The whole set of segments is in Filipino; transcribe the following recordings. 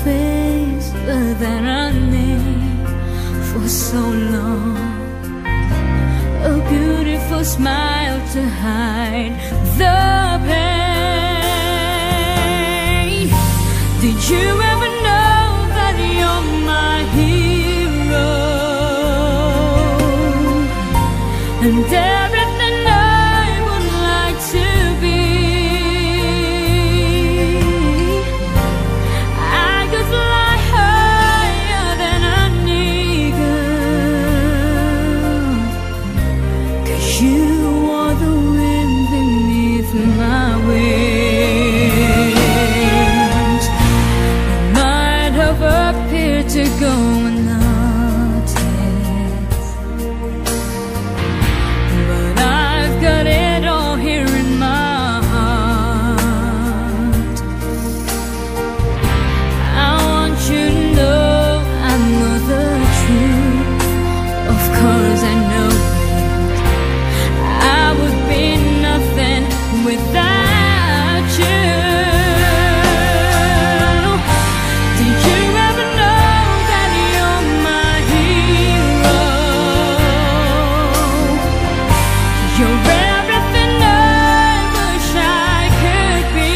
Face so long, a beautiful smile to hide the pain. Did you ever know that you're my hero? And everything I would like to be, I could fly higher than an eagle, 'cause you are the wind beneath my wings. You might have appeared to go unnoticed, but I've got it all here in my heart. I want you to know I know the truth. Of course I know it. I would be nothing without you. Did you ever know that you're my hero? You're everything I wish I could be.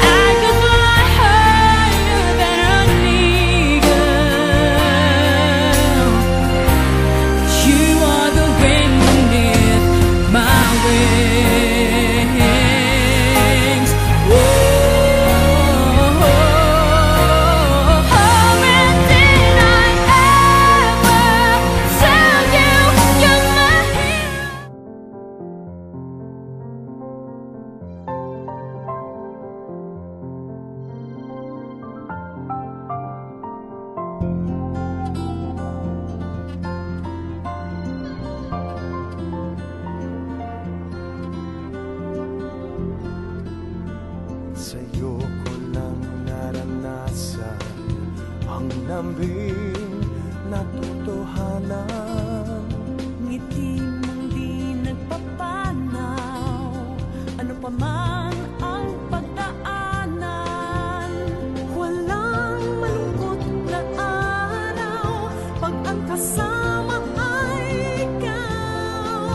I could fly higher than an eagle. You are the wind beneath my wings. Oh, when did I ever tell you you're my hero? Sa'yo ko lang naranasan ang lambing na totohanan. Ngiti mong di nagpapanaw, ano pa man ang pagdaanan. Walang malungkot na araw pag ang kasama ay ikaw.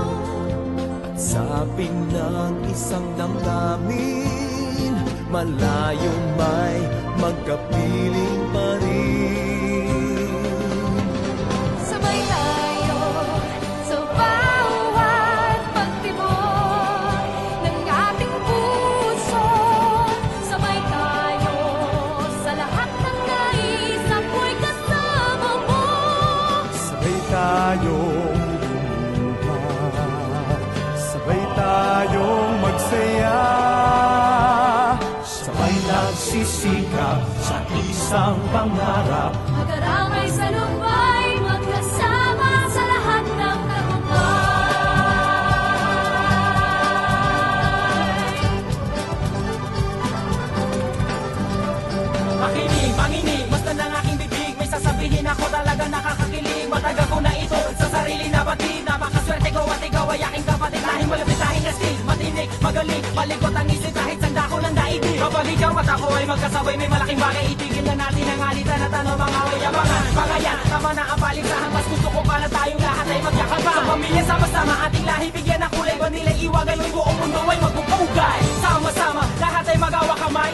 At sabi ng isang damdamin, malayo may magkapiling pa rin. Sabay tayo sa bawat pagtibok ng ating puso. Sabay tayo sa lahat ng nais ako'y kasama mo. Sabay tayong lumuha, sabay tayong magsaya, sabay nagsisikap sa isang pangarap. Mag-aramay sa lupay, magkasama sa lahat ng tagumpay. Makinig, manginig, basta ng aking bibig. May sasabihin ako talaga nakakakilig. Matagal ko na ito sa sarili na batid. Napakaswerte ko at ikaw ay aking kapatid. Lahing malapit, lahing astig, matinig, magaling. Baligot ang isip kahit sanda ko lang daigdig. Kapag ikaw at ako ay magkasabay, may malaking bagay. Itigil na natin ang alitan at ano mga mayabangan. Mga yan, tama na ang paligsahan. Mas gusto ko pa na tayong lahat ay magyakapan. Sa pamilya, sama-sama, ating lahi bigyan ng kulay. Ba nila iwagan, yung buong mundo ay magpupugay. Sama-sama, lahat ay magawa kamay.